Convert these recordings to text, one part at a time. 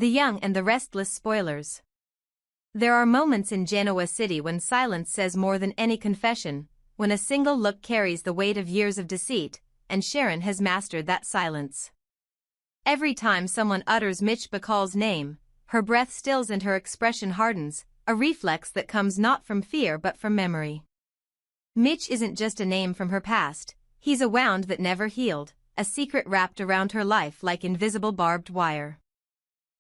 The young and the restless spoilers. There are moments in Genoa City when silence says more than any confession, when a single look carries the weight of years of deceit, and Sharon has mastered that silence. Every time someone utters Mitch Bacall's name, her breath stills and her expression hardens, a reflex that comes not from fear but from memory. Mitch isn't just a name from her past, he's a wound that never healed, a secret wrapped around her life like invisible barbed wire.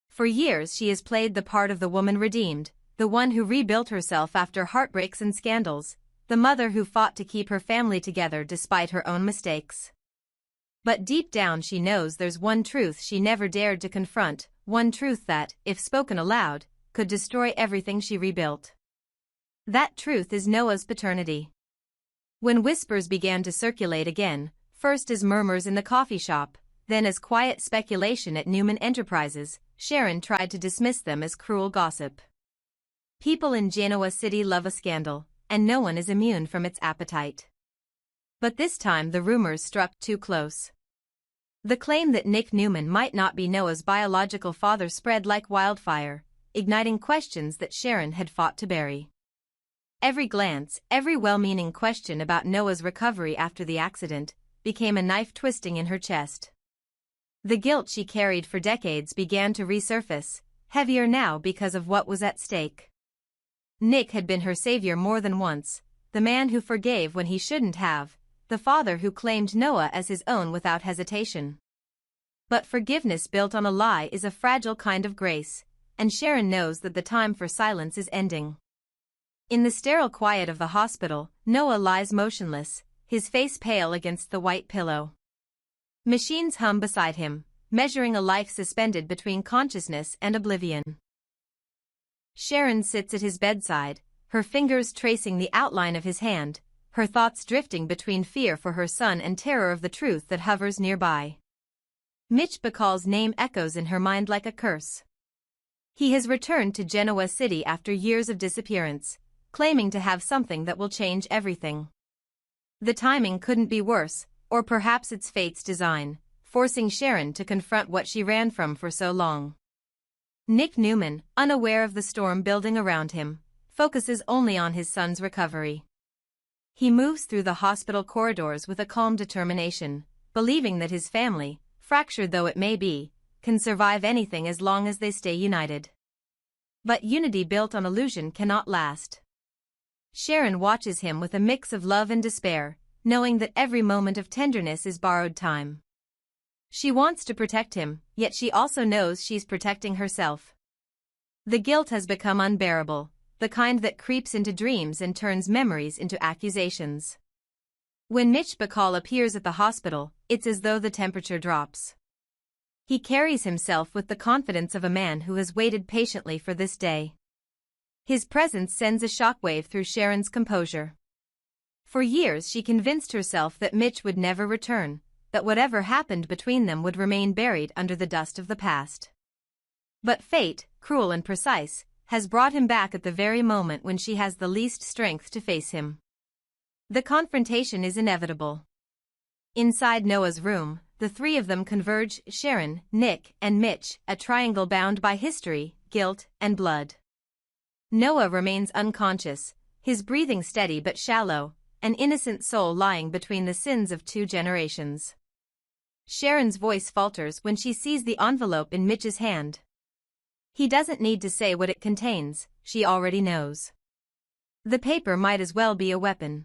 For years she has played the part of the woman redeemed, the one who rebuilt herself after heartbreaks and scandals, the mother who fought to keep her family together despite her own mistakes. But deep down she knows there's one truth she never dared to confront, one truth that, if spoken aloud, could destroy everything she rebuilt. That truth is Noah's paternity. When whispers began to circulate again, first as murmurs in the coffee shop, then as quiet speculation at Newman Enterprises, Sharon tried to dismiss them as cruel gossip. People in Genoa City love a scandal, and no one is immune from its appetite. But this time the rumors struck too close. The claim that Nick Newman might not be Noah's biological father spread like wildfire, igniting questions that Sharon had fought to bury. Every glance, every well-meaning question about Noah's recovery after the accident, became a knife twisting in her chest. The guilt she carried for decades began to resurface, heavier now because of what was at stake. Nick had been her savior more than once, the man who forgave when he shouldn't have, the father who claimed Noah as his own without hesitation. But forgiveness built on a lie is a fragile kind of grace, and Sharon knows that the time for silence is ending. In the sterile quiet of the hospital, Noah lies motionless, his face pale against the white pillow. Machines hum beside him, measuring a life suspended between consciousness and oblivion. Sharon sits at his bedside, her fingers tracing the outline of his hand, her thoughts drifting between fear for her son and terror of the truth that hovers nearby. Mitch Bacall's name echoes in her mind like a curse. He has returned to Genoa City after years of disappearance, claiming to have something that will change everything. The timing couldn't be worse, or perhaps it's fate's design, forcing Sharon to confront what she ran from for so long. Nick Newman, unaware of the storm building around him, focuses only on his son's recovery. He moves through the hospital corridors with a calm determination, believing that his family, fractured though it may be, can survive anything as long as they stay united. But unity built on illusion cannot last. Sharon watches him with a mix of love and despair, knowing that every moment of tenderness is borrowed time. She wants to protect him, yet she also knows she's protecting herself. The guilt has become unbearable, the kind that creeps into dreams and turns memories into accusations. When Mitch Bacall appears at the hospital, it's as though the temperature drops. He carries himself with the confidence of a man who has waited patiently for this day. His presence sends a shockwave through Sharon's composure. For years she convinced herself that Mitch would never return, that whatever happened between them would remain buried under the dust of the past. But fate, cruel and precise, has brought him back at the very moment when she has the least strength to face him. The confrontation is inevitable. Inside Noah's room, the three of them converge: Sharon, Nick, and Mitch, a triangle bound by history, guilt, and blood. Noah remains unconscious, his breathing steady but shallow, an innocent soul lying between the sins of 2 generations. Sharon's voice falters when she sees the envelope in Mitch's hand. He doesn't need to say what it contains, she already knows. The paper might as well be a weapon.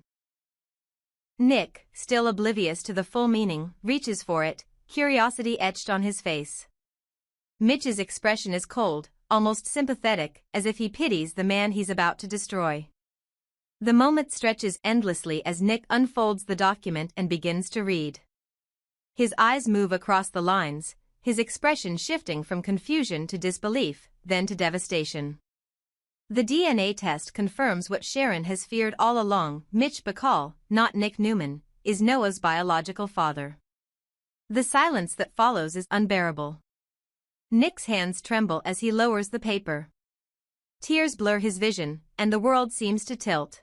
Nick, still oblivious to the full meaning, reaches for it, curiosity etched on his face. Mitch's expression is cold, almost sympathetic, as if he pities the man he's about to destroy. The moment stretches endlessly as Nick unfolds the document and begins to read. His eyes move across the lines, his expression shifting from confusion to disbelief, then to devastation. The DNA test confirms what Sharon has feared all along: Mitch Bacall, not Nick Newman, is Noah's biological father. The silence that follows is unbearable. Nick's hands tremble as he lowers the paper. Tears blur his vision, and the world seems to tilt.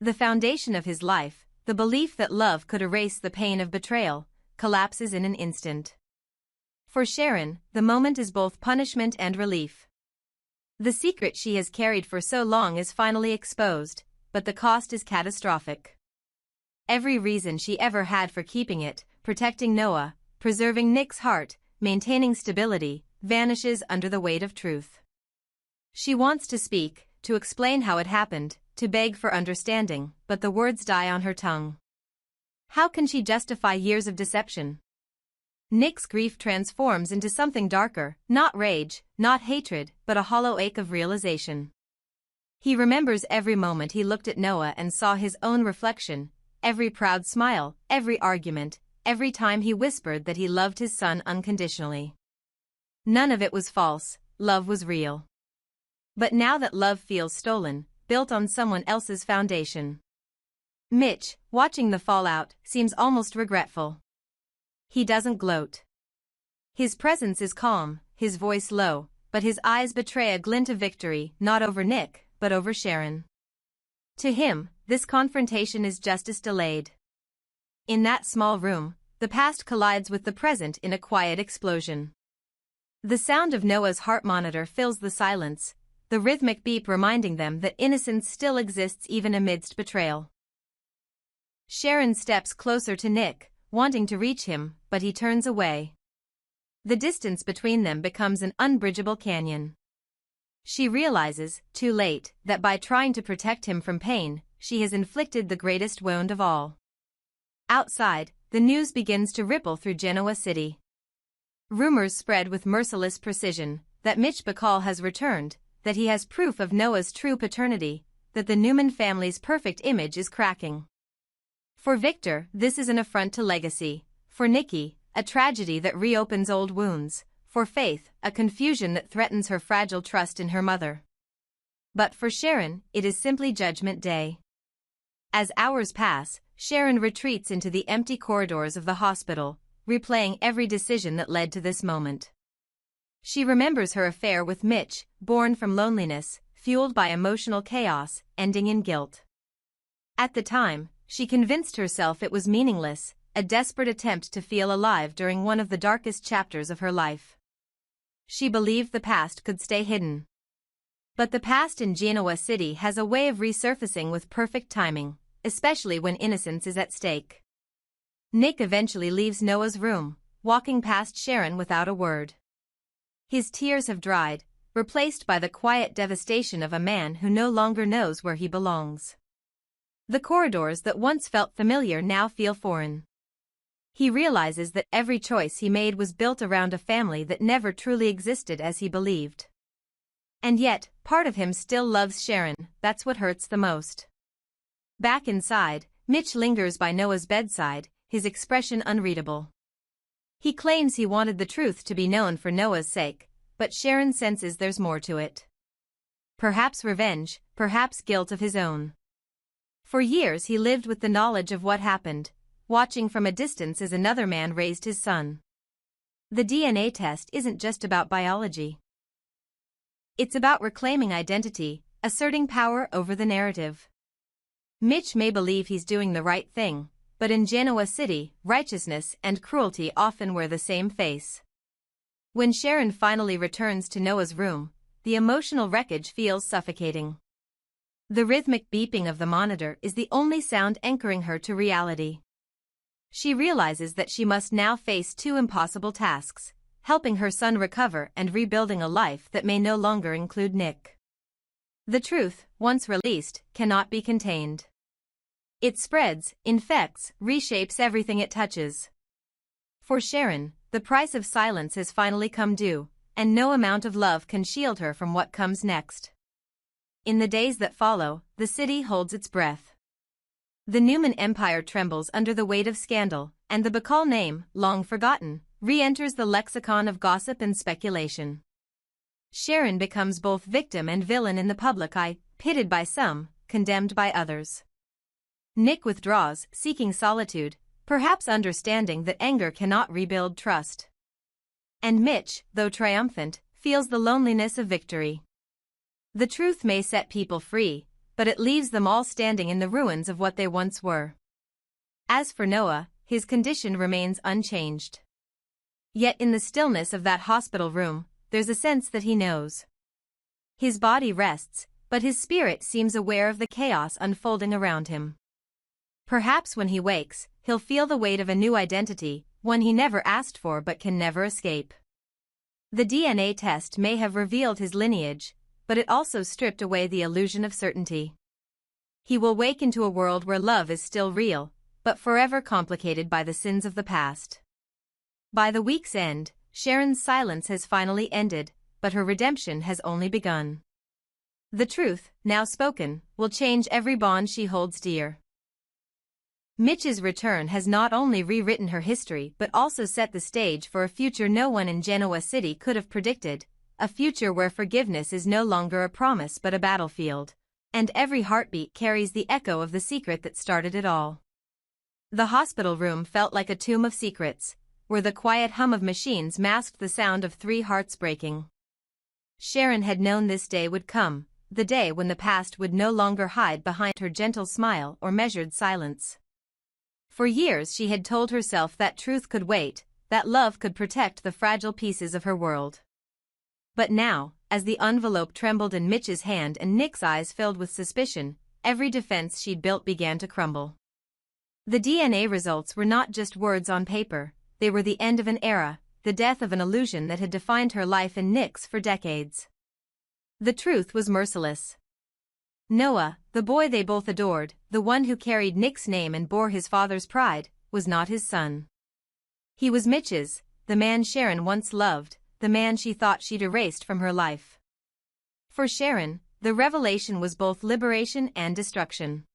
The foundation of his life, the belief that love could erase the pain of betrayal, collapses in an instant. For Sharon, the moment is both punishment and relief. The secret she has carried for so long is finally exposed, but the cost is catastrophic. Every reason she ever had for keeping it, protecting Noah, preserving Nick's heart, maintaining stability, vanishes under the weight of truth. She wants to speak, to explain how it happened, to beg for understanding, but the words die on her tongue. How can she justify years of deception? Nick's grief transforms into something darker, not rage, not hatred, but a hollow ache of realization. He remembers every moment he looked at Noah and saw his own reflection, every proud smile, every argument, every time he whispered that he loved his son unconditionally. None of it was false, love was real. But now that love feels stolen, built on someone else's foundation. Mitch, watching the fallout, seems almost regretful. He doesn't gloat. His presence is calm, his voice low, but his eyes betray a glint of victory, not over Nick, but over Sharon. To him, this confrontation is justice delayed. In that small room, the past collides with the present in a quiet explosion. The sound of Noah's heart monitor fills the silence, the rhythmic beep reminding them that innocence still exists even amidst betrayal. Sharon steps closer to Nick, wanting to reach him, but he turns away. The distance between them becomes an unbridgeable canyon. She realizes, too late, that by trying to protect him from pain, she has inflicted the greatest wound of all. Outside, the news begins to ripple through Genoa City. Rumors spread with merciless precision that Mitch has returned, that he has proof of Noah's true paternity, that the Newman family's perfect image is cracking. For Victor, this is an affront to legacy. For Nikki, a tragedy that reopens old wounds. For Faith, a confusion that threatens her fragile trust in her mother. But for Sharon, it is simply Judgment Day. As hours pass, Sharon retreats into the empty corridors of the hospital, replaying every decision that led to this moment. She remembers her affair with Mitch, born from loneliness, fueled by emotional chaos, ending in guilt. At the time, she convinced herself it was meaningless, a desperate attempt to feel alive during one of the darkest chapters of her life. She believed the past could stay hidden. But the past in Genoa City has a way of resurfacing with perfect timing, especially when innocence is at stake. Nick eventually leaves Noah's room, walking past Sharon without a word. His tears have dried, replaced by the quiet devastation of a man who no longer knows where he belongs. The corridors that once felt familiar now feel foreign. He realizes that every choice he made was built around a family that never truly existed as he believed. And yet, part of him still loves Sharon, that's what hurts the most. Back inside, Mitch lingers by Noah's bedside, his expression unreadable. He claims he wanted the truth to be known for Noah's sake, but Sharon senses there's more to it. Perhaps revenge, perhaps guilt of his own. For years he lived with the knowledge of what happened, watching from a distance as another man raised his son. The DNA test isn't just about biology. It's about reclaiming identity, asserting power over the narrative. Mitch may believe he's doing the right thing, but in Genoa City, righteousness and cruelty often wear the same face. When Sharon finally returns to Noah's room, the emotional wreckage feels suffocating. The rhythmic beeping of the monitor is the only sound anchoring her to reality. She realizes that she must now face two impossible tasks, helping her son recover and rebuilding a life that may no longer include Nick. The truth, once released, cannot be contained. It spreads, infects, reshapes everything it touches. For Sharon, the price of silence has finally come due, and no amount of love can shield her from what comes next. In the days that follow, the city holds its breath. The Newman Empire trembles under the weight of scandal, and the Bacall name, long forgotten, re-enters the lexicon of gossip and speculation. Sharon becomes both victim and villain in the public eye, pitted by some, condemned by others. Nick withdraws, seeking solitude, perhaps understanding that anger cannot rebuild trust. And Mitch, though triumphant, feels the loneliness of victory. The truth may set people free, but it leaves them all standing in the ruins of what they once were. As for Noah, his condition remains unchanged. Yet in the stillness of that hospital room, there's a sense that he knows. His body rests, but his spirit seems aware of the chaos unfolding around him. Perhaps when he wakes, he'll feel the weight of a new identity, one he never asked for but can never escape. The DNA test may have revealed his lineage, but it also stripped away the illusion of certainty. He will wake into a world where love is still real, but forever complicated by the sins of the past. By the week's end, Sharon's silence has finally ended, but her redemption has only begun. The truth, now spoken, will change every bond she holds dear. Mitch's return has not only rewritten her history but also set the stage for a future no one in Genoa City could have predicted, a future where forgiveness is no longer a promise but a battlefield, and every heartbeat carries the echo of the secret that started it all. The hospital room felt like a tomb of secrets, where the quiet hum of machines masked the sound of 3 hearts breaking. Sharon had known this day would come, the day when the past would no longer hide behind her gentle smile or measured silence. For years she had told herself that truth could wait, that love could protect the fragile pieces of her world. But now, as the envelope trembled in Mitch's hand and Nick's eyes filled with suspicion, every defense she'd built began to crumble. The DNA results were not just words on paper, they were the end of an era, the death of an illusion that had defined her life and Nick's for decades. The truth was merciless. Noah, the boy they both adored, the one who carried Nick's name and bore his father's pride, was not his son. He was Mitch's, the man Sharon once loved, the man she thought she'd erased from her life. For Sharon, the revelation was both liberation and destruction.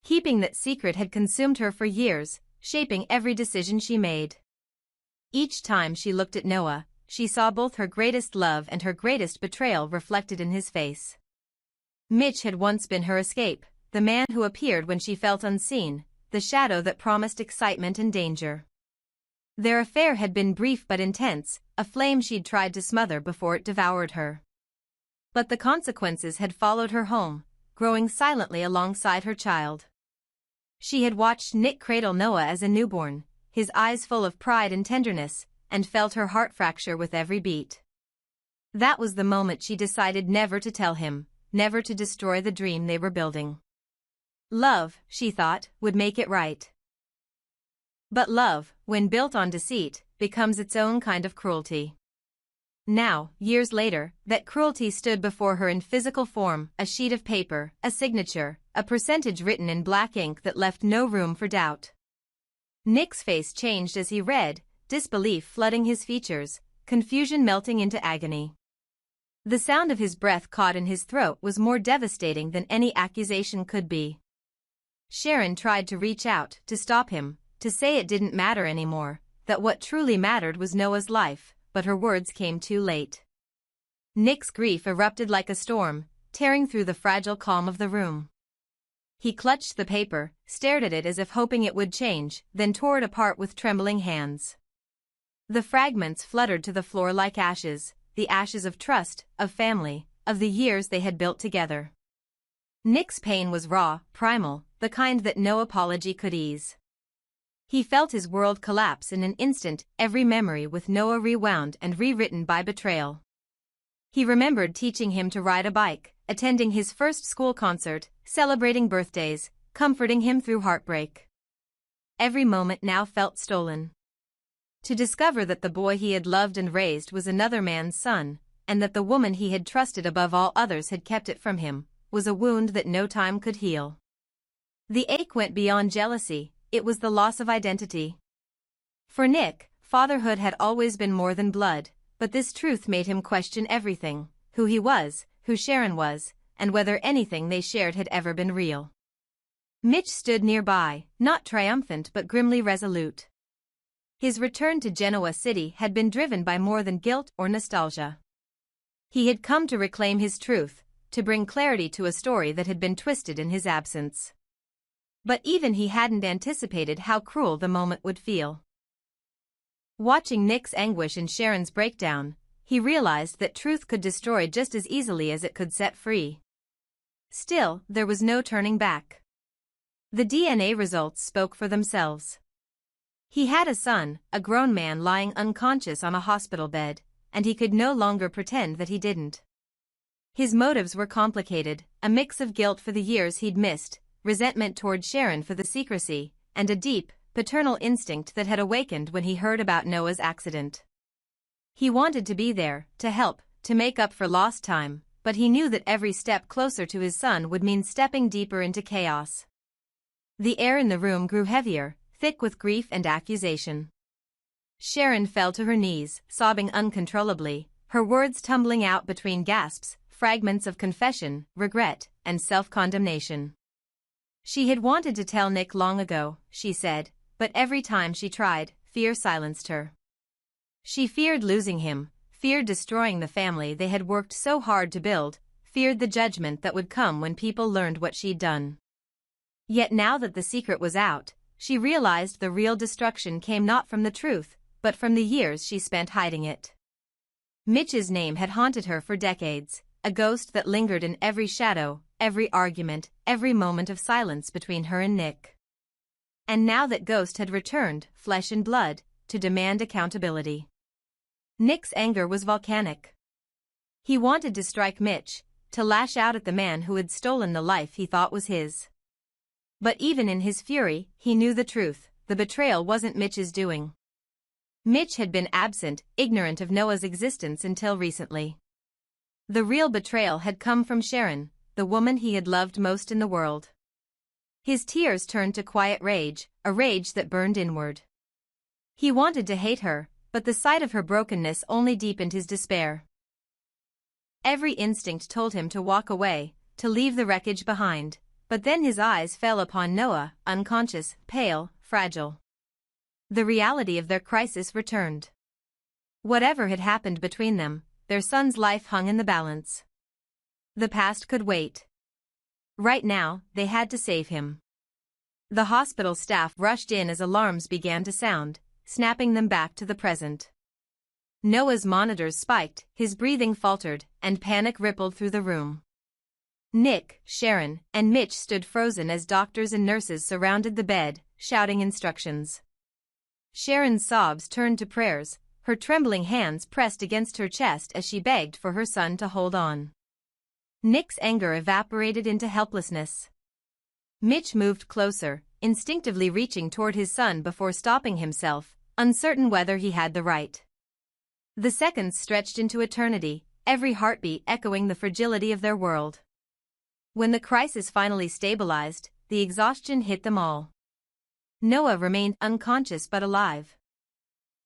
Keeping that secret had consumed her for years, shaping every decision she made. Each time she looked at Noah, she saw both her greatest love and her greatest betrayal reflected in his face. Mitch had once been her escape, the man who appeared when she felt unseen, the shadow that promised excitement and danger. Their affair had been brief but intense, a flame she'd tried to smother before it devoured her. But the consequences had followed her home, growing silently alongside her child. She had watched Nick cradle Noah as a newborn, his eyes full of pride and tenderness, and felt her heart fracture with every beat. That was the moment she decided never to tell him, never to destroy the dream they were building. Love, she thought, would make it right. But love, when built on deceit, becomes its own kind of cruelty. Now, years later, that cruelty stood before her in physical form, a sheet of paper, a signature, a percentage written in black ink that left no room for doubt. Nick's face changed as he read, disbelief flooding his features, confusion melting into agony. The sound of his breath caught in his throat was more devastating than any accusation could be. Sharon tried to reach out, to stop him, to say it didn't matter anymore, that what truly mattered was Noah's life, but her words came too late. Nick's grief erupted like a storm, tearing through the fragile calm of the room. He clutched the paper, stared at it as if hoping it would change, then tore it apart with trembling hands. The fragments fluttered to the floor like ashes, the ashes of trust, of family, of the years they had built together. Nick's pain was raw, primal, the kind that no apology could ease. He felt his world collapse in an instant, every memory with Noah rewound and rewritten by betrayal. He remembered teaching him to ride a bike, attending his first school concert, celebrating birthdays, comforting him through heartbreak. Every moment now felt stolen. To discover that the boy he had loved and raised was another man's son, and that the woman he had trusted above all others had kept it from him, was a wound that no time could heal. The ache went beyond jealousy, it was the loss of identity. For Nick, fatherhood had always been more than blood, but this truth made him question everything, who he was, who Sharon was, and whether anything they shared had ever been real. Mitch stood nearby, not triumphant but grimly resolute. His return to Genoa City had been driven by more than guilt or nostalgia. He had come to reclaim his truth, to bring clarity to a story that had been twisted in his absence. But even he hadn't anticipated how cruel the moment would feel. Watching Nick's anguish and Sharon's breakdown, he realized that truth could destroy just as easily as it could set free. Still, there was no turning back. The DNA results spoke for themselves. He had a son, a grown man lying unconscious on a hospital bed, and he could no longer pretend that he didn't. His motives were complicated, a mix of guilt for the years he'd missed, resentment toward Sharon for the secrecy, and a deep, paternal instinct that had awakened when he heard about Noah's accident. He wanted to be there, to help, to make up for lost time, but he knew that every step closer to his son would mean stepping deeper into chaos. The air in the room grew heavier, thick with grief and accusation. Sharon fell to her knees, sobbing uncontrollably, her words tumbling out between gasps, fragments of confession, regret, and self-condemnation. She had wanted to tell Nick long ago, she said, but every time she tried, fear silenced her. She feared losing him, feared destroying the family they had worked so hard to build, feared the judgment that would come when people learned what she'd done. Yet now that the secret was out, she realized the real destruction came not from the truth, but from the years she spent hiding it. Mitch's name had haunted her for decades, a ghost that lingered in every shadow, every argument, every moment of silence between her and Nick. And now that ghost had returned, flesh and blood, to demand accountability. Nick's anger was volcanic. He wanted to strike Mitch, to lash out at the man who had stolen the life he thought was his. But even in his fury, he knew the truth, the betrayal wasn't Mitch's doing. Mitch had been absent, ignorant of Noah's existence until recently. The real betrayal had come from Sharon, the woman he had loved most in the world. His tears turned to quiet rage, a rage that burned inward. He wanted to hate her, but the sight of her brokenness only deepened his despair. Every instinct told him to walk away, to leave the wreckage behind, but then his eyes fell upon Noah, unconscious, pale, fragile. The reality of their crisis returned. Whatever had happened between them, their son's life hung in the balance. The past could wait. Right now, they had to save him. The hospital staff rushed in as alarms began to sound, snapping them back to the present. Noah's monitors spiked, his breathing faltered, and panic rippled through the room. Nick, Sharon, and Mitch stood frozen as doctors and nurses surrounded the bed, shouting instructions. Sharon's sobs turned to prayers, her trembling hands pressed against her chest as she begged for her son to hold on. Nick's anger evaporated into helplessness. Mitch moved closer, instinctively reaching toward his son before stopping himself, uncertain whether he had the right. The seconds stretched into eternity, every heartbeat echoing the fragility of their world. When the crisis finally stabilized, the exhaustion hit them all. Noah remained unconscious but alive.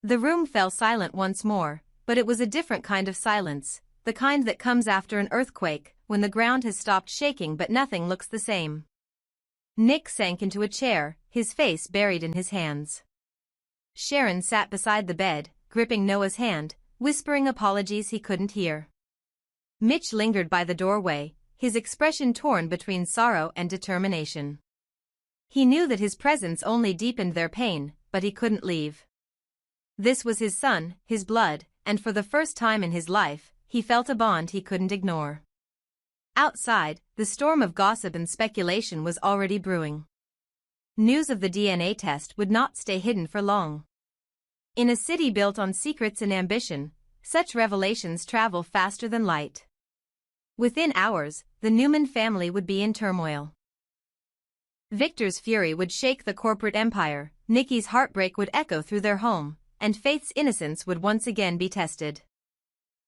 The room fell silent once more, but it was a different kind of silence, the kind that comes after an earthquake, when the ground has stopped shaking but nothing looks the same. Nick sank into a chair, his face buried in his hands. Sharon sat beside the bed, gripping Noah's hand, whispering apologies he couldn't hear. Mitch lingered by the doorway, his expression torn between sorrow and determination. He knew that his presence only deepened their pain, but he couldn't leave. This was his son, his blood, and for the first time in his life, he felt a bond he couldn't ignore. Outside, the storm of gossip and speculation was already brewing. News of the DNA test would not stay hidden for long. In a city built on secrets and ambition, such revelations travel faster than light. Within hours, the Newman family would be in turmoil. Victor's fury would shake the corporate empire, Nikki's heartbreak would echo through their home, and Faith's innocence would once again be tested.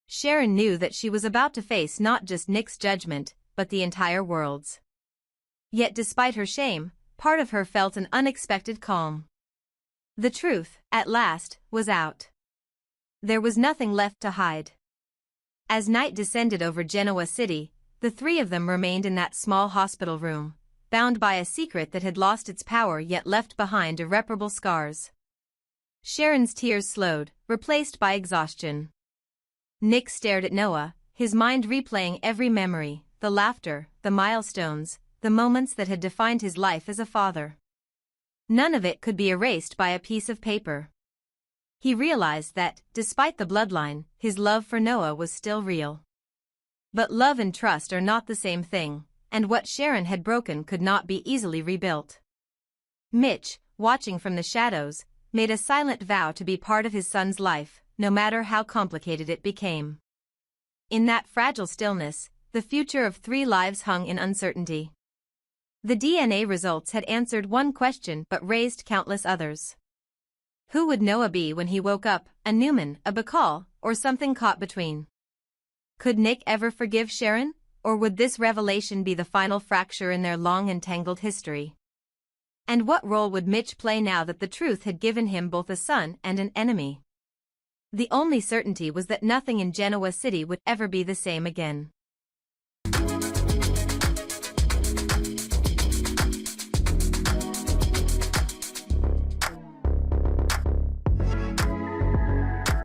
Sharon knew that she was about to face not just Nick's judgment, but the entire world's. Yet despite her shame, part of her felt an unexpected calm. The truth, at last, was out. There was nothing left to hide. As night descended over Genoa City, the three of them remained in that small hospital room, bound by a secret that had lost its power yet left behind irreparable scars. Sharon's tears slowed, replaced by exhaustion. Nick stared at Noah, his mind replaying every memory, the laughter, the milestones, the moments that had defined his life as a father. None of it could be erased by a piece of paper. He realized that, despite the bloodline, his love for Noah was still real. But love and trust are not the same thing, and what Sharon had broken could not be easily rebuilt. Mitch, watching from the shadows, made a silent vow to be part of his son's life, no matter how complicated it became. In that fragile stillness, the future of 3 lives hung in uncertainty. The DNA results had answered one question but raised countless others. Who would Noah be when he woke up, a Newman, a Bacall, or something caught between? Could Nick ever forgive Sharon, or would this revelation be the final fracture in their long and tangled history? And what role would Mitch play now that the truth had given him both a son and an enemy? The only certainty was that nothing in Genoa City would ever be the same again.